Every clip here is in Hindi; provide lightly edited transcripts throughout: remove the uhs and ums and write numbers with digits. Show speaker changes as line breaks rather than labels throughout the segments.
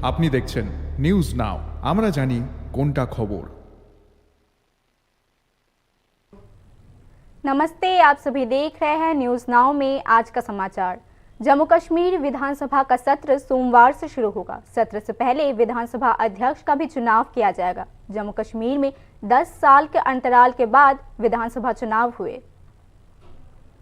আপনি দেখছেন নিউজ নাও, আমরা জানি কোনটা খবর।
नमस्ते, आप सभी देख रहे हैं न्यूज नाउ में आज का समाचार। जम्मू कश्मीर विधानसभा का सत्र सोमवार से शुरू होगा। सत्र से पहले विधानसभा अध्यक्ष का भी चुनाव किया जाएगा। जम्मू कश्मीर में 10 साल के अंतराल के बाद विधानसभा चुनाव हुए।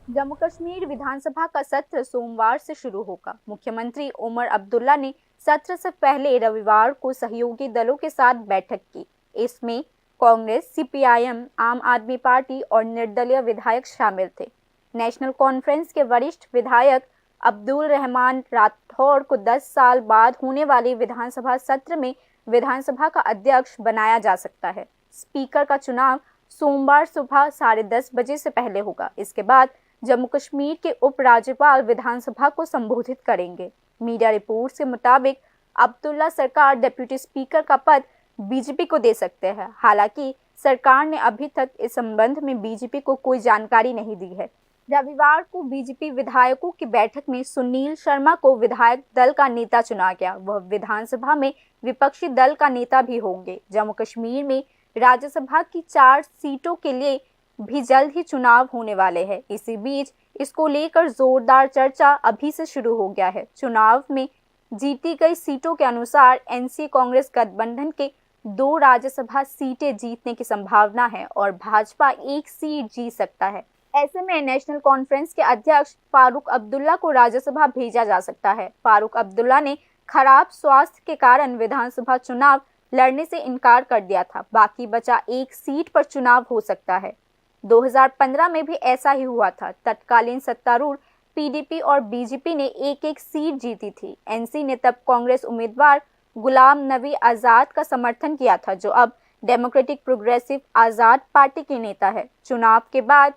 जम्मू कश्मीर विधानसभा का सत्र सोमवार से शुरू होगा। मुख्यमंत्री उमर अब्दुल्ला ने सत्र से पहले रविवार को सहयोगी दलों के साथ बैठक की। इसमें कांग्रेस, सीपीआईएम, आम आदमी पार्टी और निर्दलीय विधायक शामिल थे। नेशनल कॉन्फ्रेंस के वरिष्ठ विधायक अब्दुल रहमान राठौड़ को 10 साल बाद होने वाले विधानसभा सत्र में विधानसभा का अध्यक्ष बनाया जा सकता है। स्पीकर का चुनाव सोमवार सुबह 10:30 बजे से पहले होगा। इसके बाद जम्मू कश्मीर के उपराज्यपाल विधानसभा को संबोधित करेंगे। मीडिया रिपोर्ट्स के मुताबिक अब्दुल्ला सरकार डिप्टी स्पीकर का पद बीजेपी को दे सकते हैं। हालांकि सरकार ने अभी तक इस संबंध में बीजेपी को कोई जानकारी नहीं दी है। रविवार को बीजेपी विधायकों की बैठक में सुनील शर्मा को विधायक दल का नेता चुना गया। वह विधानसभा में विपक्षी दल का नेता भी होंगे। जम्मू कश्मीर में राज्यसभा की 4 सीटों के लिए भी जल्द ही चुनाव होने वाले हैं। इसी बीच इसको लेकर जोरदार चर्चा अभी से शुरू हो गया है। चुनाव में जीती गई सीटों के अनुसार एनसी कांग्रेस गठबंधन के 2 राज्यसभा सीटें जीतने की संभावना है और भाजपा 1 सीट जीत सकता है। ऐसे में नेशनल कॉन्फ्रेंस के अध्यक्ष फारूक अब्दुल्ला को राज्यसभा भेजा जा सकता है। फारूक अब्दुल्ला ने खराब स्वास्थ्य के कारण विधानसभा चुनाव लड़ने से इनकार कर दिया था। बाकी बचा 1 सीट पर चुनाव हो सकता है। 2015 में भी ऐसा ही हुआ था। तत्कालीन सत्तारूढ़ पीडीपी और बीजेपी ने 1-1 सीट जीती थी। एनसी ने तब कांग्रेस उम्मीदवार गुलाम नबी आजाद का समर्थन किया था, जो अब डेमोक्रेटिक प्रोग्रेसिव आजाद पार्टी के नेता है। चुनाव के बाद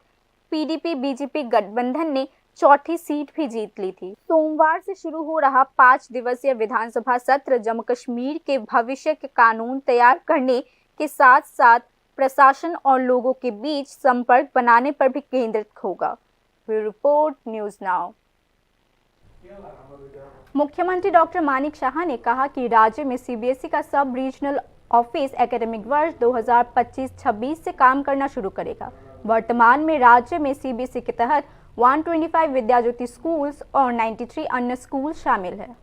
पीडीपी बीजेपी गठबंधन ने 4थी सीट भी जीत ली थी। सोमवार से शुरू हो रहा 5 दिवसीय विधानसभा सत्र जम्मू कश्मीर के भविष्य के कानून तैयार करने के साथ साथ प्रशासन और लोगों के बीच संपर्क बनाने पर भी केंद्रित होगा। Report news now. मुख्यमंत्री डॉक्टर मानिक शाह ने कहा कि राज्य में सीबीएसई का सब रीजनल ऑफिस एकेडमिक वर्ष 2025-26 से काम करना शुरू करेगा। वर्तमान में राज्य में सीबीएसई के तहत 125 विद्या ज्योति स्कूल्स और 93 अन्य स्कूल शामिल है।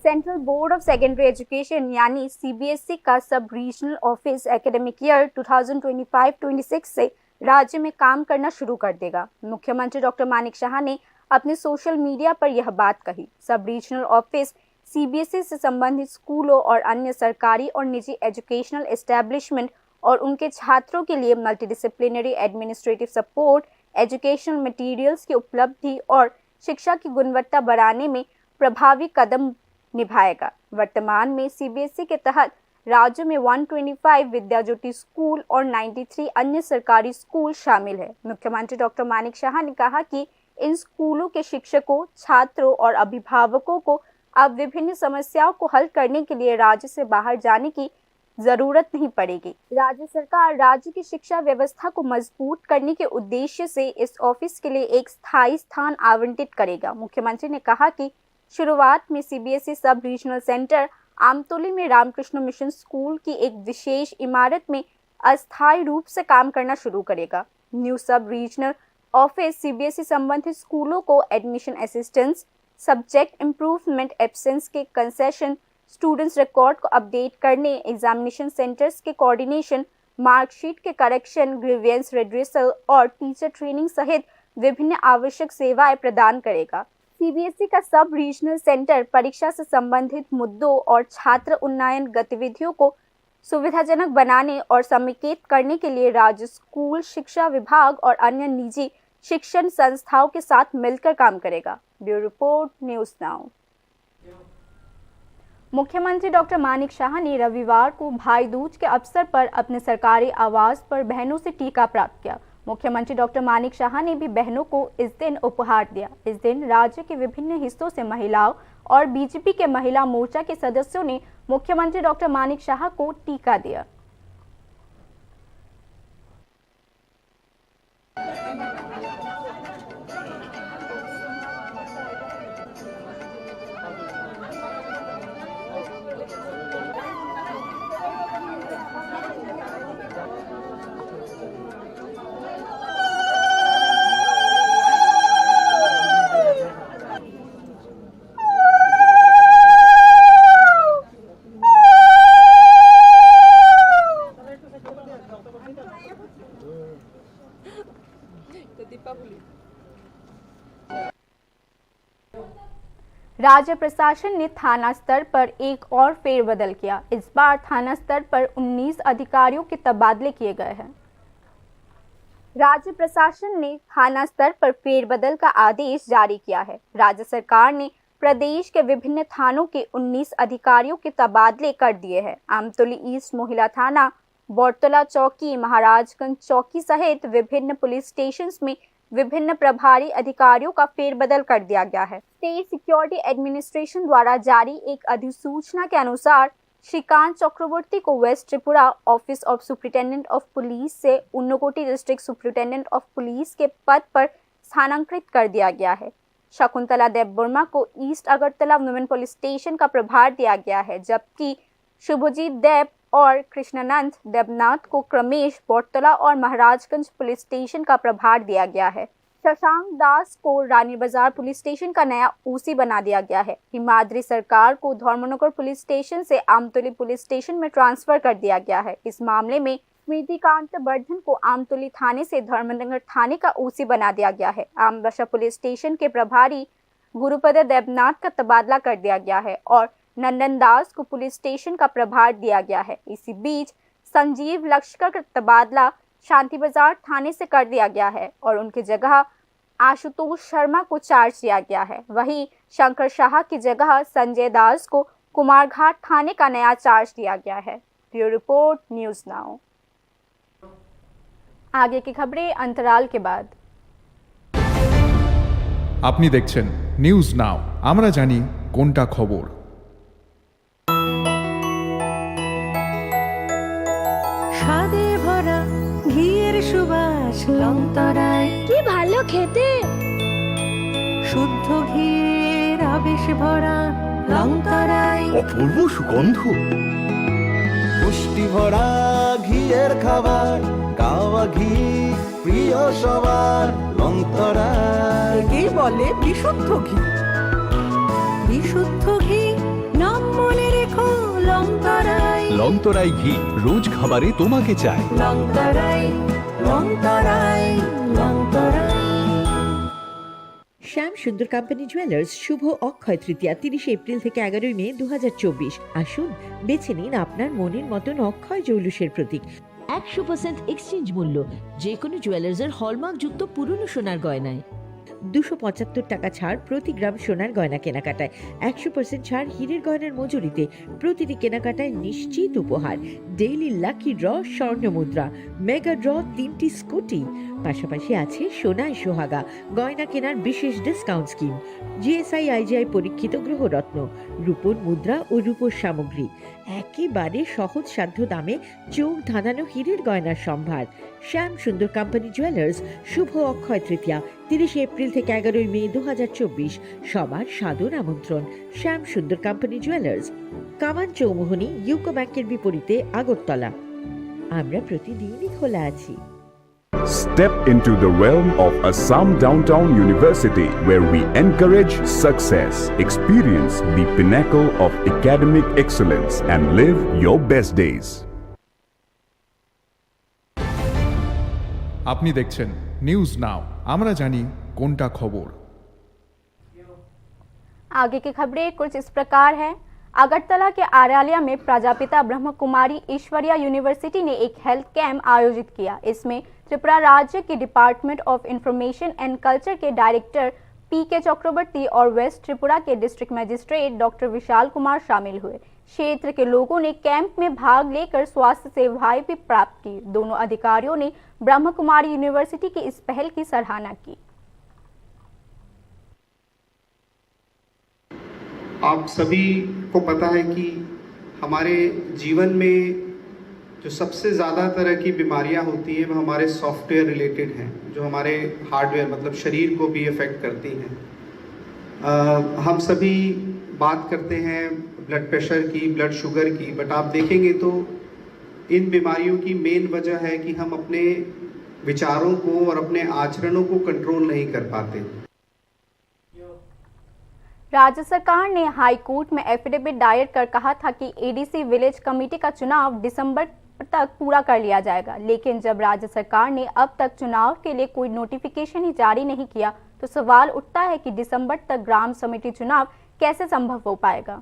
Central board of secondary education यानी सीबीएसई का सब रीजनल ऑफिस एकेडमिक ईयर 2025-26 से राज्य में काम करना शुरू कर देगा। मुख्यमंत्री डॉक्टर मानिक शाह ने अपने सोशल मीडिया पर यह बात कही। सब रीजनल ऑफिस सीबीएसई से संबंधित स्कूलों और अन्य सरकारी और निजी एजुकेशनल एस्टेब्लिशमेंट और उनके छात्रों के लिए multidisciplinary administrative support, educational materials की उपलब्धि और शिक्षा की गुणवत्ता बढ़ाने में प्रभावी कदम निभाएगा। वर्तमान में सीबीएसई के तहत राज्य में 125 विद्या ज्योति स्कूल और 93 अन्य सरकारी स्कूल शामिल है। मुख्यमंत्री डॉक्टर मानिक शाह ने कहा कि इन स्कूलों के शिक्षकों, छात्रों और अभिभावकों को अब विभिन्न समस्याओं को हल करने के लिए राज्य से बाहर जाने की जरूरत नहीं पड़ेगी। राज्य सरकार राज्य की शिक्षा व्यवस्था को मजबूत करने के उद्देश्य से इस ऑफिस के लिए एक स्थायी स्थान आवंटित करेगा। मुख्यमंत्री ने कहा कि शुरुआत में सीबीएसई सब रीजनल सेंटर आमतौली में रामकृष्ण मिशन स्कूल की एक विशेष इमारत में अस्थायी रूप से काम करना शुरू करेगा। न्यू सब रीजनल ऑफिस सीबीएसई संबंधित स्कूलों को admission assistance, subject improvement absence के कंसेशन, स्टूडेंट्स रिकॉर्ड को अपडेट करने, एग्जामिनेशन सेंटर्स के कोऑर्डिनेशन, मार्कशीट के करेक्शन, ग्रीवियंस रेड्रेसल और टीचर ट्रेनिंग सहित विभिन्न आवश्यक सेवाएं प्रदान करेगा। सीबीएसई का सब रीजनल सेंटर परीक्षा से संबंधित मुद्दों और छात्र उन्नयन गतिविधियों को सुविधाजनक बनाने और समेकित करने के लिए राज्य स्कूल शिक्षा विभाग और अन्य निजी शिक्षण संस्थाओं के साथ मिलकर काम करेगा। Bureau report news now. मुख्यमंत्री डॉक्टर मानिक शाह ने रविवार को भाई दूज के अवसर पर अपने सरकारी आवास पर बहनों से टीका प्राप्त किया। मुख्यमंत्री डॉक्टर मानिक शाह ने भी बहनों को इस दिन उपहार दिया। इस दिन राज्य के विभिन्न हिस्सों से महिलाओं और बीजेपी के महिला मोर्चा के सदस्यों ने मुख्यमंत्री डॉक्टर मानिक शाह को टीका दिया। राज्य प्रशासन ने थाना स्तर पर एक और फेरबदल किया। इस बार थाना स्तर पर 19 अधिकारियों के तबादले किए गए हैं। राज्य प्रशासन ने थाना स्तर पर फेरबदल का आदेश जारी किया है। राज्य सरकार ने प्रदेश के विभिन्न थानों के 19 अधिकारियों के तबादले कर दिए हैं। आमतौली ईस्ट महिला थाना, बौरतला चौकी, महाराजगंज चौकी सहित विभिन्न पुलिस स्टेशन में विभिन्न प्रभारी अधिकारियों का फेरबदल कर दिया गया है। स्टेट सिक्योरिटी एडमिनिस्ट्रेशन द्वारा जारी एक अधिसूचना के अनुसार श्रीकांत चक्रवर्ती को West Tripura office of superintendent of police से Unakoti district superintendent of police के पद पर स्थानांतरित कर दिया गया है। शकुंतला देबबर्मा को east Agartala women police station का प्रभार दिया गया है, जबकि शुभजीत देब और कृष्णानंद देबनाथ को क्रमेश बौरतला और महाराजगंज पुलिस स्टेशन का प्रभार दिया गया है। शशांक दास को रानी बाजार पुलिस स्टेशन का नया ओसी बना दिया गया है। हिमाद्री सरकार को धर्मनगर पुलिस स्टेशन से आमतौली पुलिस स्टेशन में ट्रांसफर कर दिया गया है। इस मामले में स्मृतिकांत वर्धन को आमतौली थाने से धर्मनगर थाने का ओसी बना दिया गया है। आमबासा पुलिस स्टेशन के प्रभारी गुरुपद देबनाथ का तबादला कर दिया गया है और नंदन दास को पुलिस स्टेशन का प्रभार दिया गया है। इसी बीच संजीव लश्कर का तबादला शांति बाजार थाने से कर दिया गया है और उनकी जगह आशुतोष शर्मा को चार्ज दिया गया है। वहीं शंकर शाह की जगह संजय दास को कुमारघाट थाने का नया चार्ज दिया गया है। Bureau report, news now. आगे की खबरें अंतराल के बाद।
আপনি দেখছেন নিউজ নাও, আমরা জানি কোনটা খবর।
স্বাদে ভরা ঘিয়ের সুবাস লংতরায়,
কি ভালো খেতে।
শুদ্ধ ঘিয়ের আবেশ ভরা লংতরায়,
অপূর্ব সুগন্ধ, পুষ্টি ভরা ঘিয়ের খাবার, গাওয়া ঘি প্রিয় সবার লংতরায়।
একেই বলে বিশুদ্ধ ঘি। বিশুদ্ধ ঘি নাম মনে রেখো লংতরায়।
লংতরাই ঘি রোজ খাবারে তোমাকে চাই।
লংতরায়, লংতরায়, লংতরায়।
শ্যাম সুন্দর কোম্পানি জুয়েলার্স শুভ অক্ষয় তৃতীয়া 30 এপ্রিল থেকে 11 মে 2024। আসুন বেছে নিন আপনার মনের মতন অক্ষয় জৌলুসের প্রতীক।
100% এক্সচেঞ্জ মূল্য যে কোনো জুয়েলার্সের হলমার্ক যুক্ত পুরনো সোনার গয়নায়।
275 টাকা ছাড় প্রতি গ্রাম সোনার গয়না কেনাকাটায়। 100% ছাড় হীরের গয়নার মজুরিতে। প্রতিটি কেনাকাটায় নিশ্চিত উপহার। ডেইলি লাকি ড্র স্বর্ণ মুদ্রা, মেগা ড্র 3টি স্কুটি। পাশাপাশি আছে সোনায় সোহাগা গয়না কেনার বিশেষ ডিসকাউন্ট স্কিম। জিএসআই আইজিআই পরীক্ষিত গ্রহরত্ন, রূপোর মুদ্রা ও রূপোর সামগ্রী। একেবারে সহজ সাধ্য দামে চোখ ধাঁধানো হীরের গয়নার সম্ভার। শ্যাম সুন্দর কোম্পানি জুয়েলার্স শুভ অক্ষয় তৃতীয়া 30 এপ্রিল থেকে 11 মে 2024। সবার সাদর আমন্ত্রণ। শ্যাম সুন্দর কোম্পানি জুয়েলার্স, কামান চৌমুহনী, ইউকো ব্যাংকের বিপরীতে, আগরতলা। আমরা প্রতিদিনই খোলা আছি।
Step into the realm of Assam Downtown University, where we encourage success, experience the pinnacle of academic excellence, and live your best days.
আপনি দেখছেন নিউজ নাও, আমরা জানি কোনটা খবর।
आगे की खबरें कुछ इस प्रकार है। अगरतला के आरालिया में प्रजापिता ब्रह्म कुमारी ईश्वरिया यूनिवर्सिटी ने एक हेल्थ कैंप आयोजित किया। इसमें त्रिपुरा राज्य के department of information and culture के डायरेक्टर पी.के. चक्रवर्ती और वेस्ट त्रिपुरा के district magistrate doctor Vishal Kumar शामिल हुए। क्षेत्र के लोगों ने कैंप में भाग लेकर स्वास्थ्य सेवाएं भी प्राप्त की। दोनों अधिकारियों ने ब्रह्म कुमारी यूनिवर्सिटी की इस पहल की सराहना की।
आप सभी को पता है कि हमारे जीवन में जो सबसे ज़्यादा तरह की बीमारियां होती हैं वो हमारे सॉफ्टवेयर रिलेटेड हैं, जो हमारे हार्डवेयर मतलब शरीर को भी इफ़ेक्ट करती हैं। हम सभी बात करते हैं ब्लड प्रेशर की, ब्लड शुगर की, बट आप देखेंगे तो इन बीमारियों की मेन वजह है कि हम अपने विचारों को और अपने आचरणों को कंट्रोल नहीं कर पाते।
राज्य सरकार ने हाई कोर्ट में एफिडेविट दायर कर कहा था कि एडीसी विलेज कमेटी का चुनाव दिसंबर तक पूरा कर लिया जाएगा, लेकिन जब राज्य सरकार ने अब तक चुनाव के लिए कोई नोटिफिकेशन ही जारी नहीं किया तो सवाल उठता है कि दिसंबर तक ग्राम समिति चुनाव कैसे संभव हो पाएगा?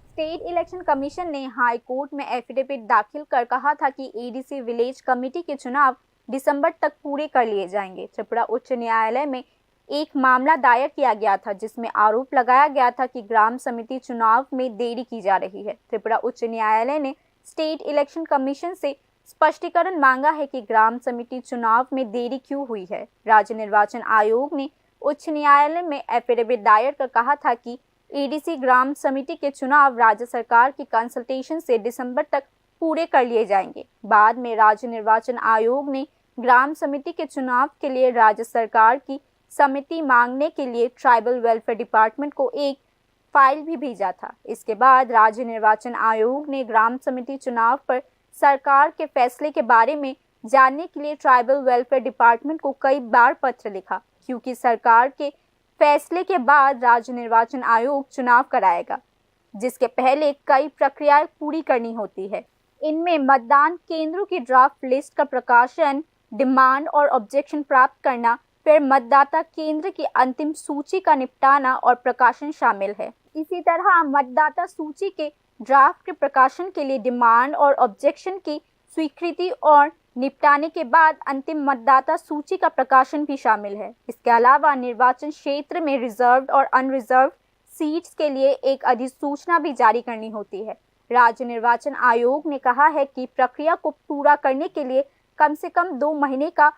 स्टेट इलेक्शन कमीशन ने हाई कोर्ट में एफिडेविट दाखिल कर कहा था कि एडीसी विलेज कमेटी के चुनाव दिसंबर तक पूरे कर लिए जाएंगे। त्रिपुरा उच्च न्यायालय में एक मामला दायर किया गया था जिसमें आरोप लगाया गया था कि ग्राम समिति चुनाव में देरी की जा रही है। त्रिपुरा उच्च न्यायालय ने स्टेट इलेक्शन कमीशन से स्पष्टीकरण मांगा है कि ग्राम समिति चुनाव में देरी क्यों हुई है। राज्य निर्वाचन आयोग ने उच्च न्यायालय में एफिडेविट दायर कर कहा था कि एडीसी ग्राम समिति के चुनाव राज्य सरकार की कंसल्टेशन से दिसंबर तक पूरे कर लिए जाएंगे। बाद में राज्य निर्वाचन आयोग ने ग्राम समिति के चुनाव के लिए राज्य सरकार की समिति मांगने के लिए ट्राइबल वेलफेयर डिपार्टमेंट को एक फाइल भी भेजा था। इसके बाद राज्य निर्वाचन आयोग ने ग्राम समिति चुनाव पर सरकार के फैसले के बारे में जानने के लिए ट्राइबल वेलफेयर डिपार्टमेंट को कई बार पत्र लिखा, क्योंकि सरकार के फैसले के बाद राज्य निर्वाचन आयोग चुनाव कराएगा, जिसके पहले कई प्रक्रियाएं पूरी करनी होती है। इनमें मतदान केंद्रों की ड्राफ्ट लिस्ट का प्रकाशन, डिमांड और ऑब्जेक्शन प्राप्त करना, फिर मतदाता केंद्र की अंतिम सूची का निपटाना और प्रकाशन शामिल है। इसी तरह मतदाता सूची के ड्राफ्ट के प्रकाशन के लिए डिमांड और ऑब्जेक्शन की स्वीकृति और निपटाने के बाद अंतिम मतदाता सूची का प्रकाशन भी शामिल है। इसके अलावा निर्वाचन क्षेत्र में रिजर्व्ड और अनरिजर्व्ड सीट्स के लिए एक अधिसूचना भी जारी करनी होती है। राज्य निर्वाचन आयोग ने कहा है कि प्रक्रिया को पूरा करने के लिए कम से कम 2 महीने का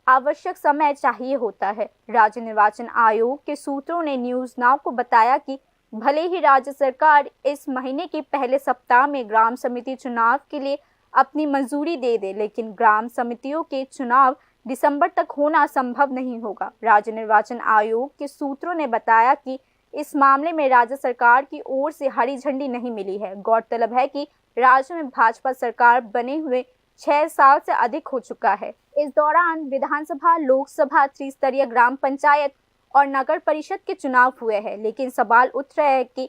आवश्यक समय चाहिए होता है। राज्य निर्वाचन आयोग के सूत्रों ने न्यूज़ नाउ को बताया कि भले ही राज्य सरकार इस महीने के पहले सप्ताह में ग्राम समिति चुनाव के लिए अपनी मंजूरी दे दे, लेकिन ग्राम समितियों के चुनाव दिसंबर तक होना संभव नहीं होगा। राज्य निर्वाचन आयोग के सूत्रों ने बताया कि इस मामले में राज्य सरकार की ओर से हरी झंडी नहीं मिली है। गौरतलब है कि राज्य में भाजपा सरकार बने हुए 6 साल से अधिक हो चुका है। इस दौरान विधानसभा, लोकसभा, त्रिस्तरीय ग्राम पंचायत और नगर परिषद के चुनाव हुए हैं, लेकिन सवाल उठ रहे हैं कि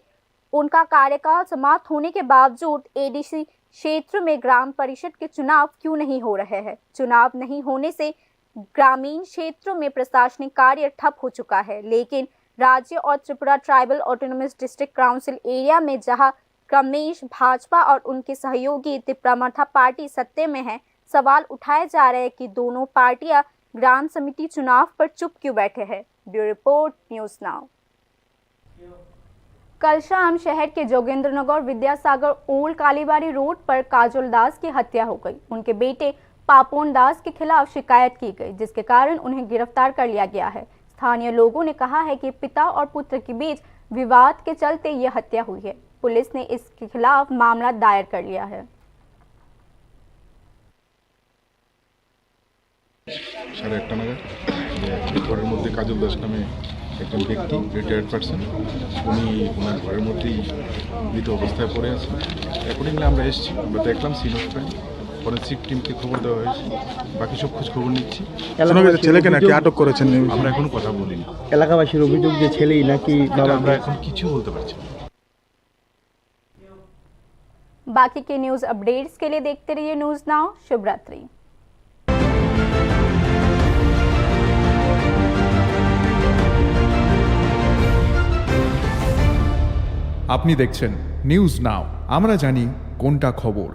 उनका कार्यकाल समाप्त होने के बावजूद एडीसी क्षेत्र में ग्राम परिषद के चुनाव क्यों नहीं हो रहे हैं। चुनाव नहीं होने से ग्रामीण क्षेत्रों में प्रशासनिक कार्य ठप हो चुका है, लेकिन राज्य और Tripura tribal autonomous district council area में जहां क्रमेश भाजपा और उनके सहयोगी तिप्रामर्था पार्टी सत्ते में है, सवाल उठाए जा रहे हैं कि दोनों पार्टियां ग्राम समिति चुनाव पर चुप क्यों बैठे हैं। Bureau report, news now. कल शाम शहर के जोगेंद्रनगर विद्यासागर ओल्ड कालीबाड़ी रोड पर काजोल दास की हत्या हो गई। उनके बेटे पापोन दास के खिलाफ शिकायत की गई, जिसके कारण उन्हें गिरफ्तार कर लिया गया है। स्थानीय लोगों ने कहा है कि पिता और पुत्र के बीच विवाद के चलते यह हत्या हुई है। पुलिस ने इसके खिलाफ मामला दायर कर लिया है।
সাড়ে 1টা নাগাদ ঘরের মধ্যে কাজল দাস নামে একজন ব্যক্তি, রিটায়ার্ড পারসন, উনি ওনার ঘরের মধ্যেই মৃত অবস্থায় পড়ে আছে। অ্যাকর্ডিংলি আমরা এসেছি, আমরা দেখলাম সিন অফ ক্রাইম, ফরেন্সিক টিমকে খবর দেওয়া হয়েছে, বাকি সব খোঁজ খবর নিচ্ছি।
ছেলেকে নাকি আটক করেছেন?
আমরা এখনো কথা বলিনি।
এলাকাবাসীর অভিযোগ যে ছেলেই নাকি
আমরা এখন কিছু বলতে পারছি না।
बाकी के न्यूज़ अपडेट्स के लिए देखते रहिए न्यूज़ नाउ। शुभ रात्रि।
আপনি দেখছেন নিউজ নাও, আমরা জানি কোনটা খবর।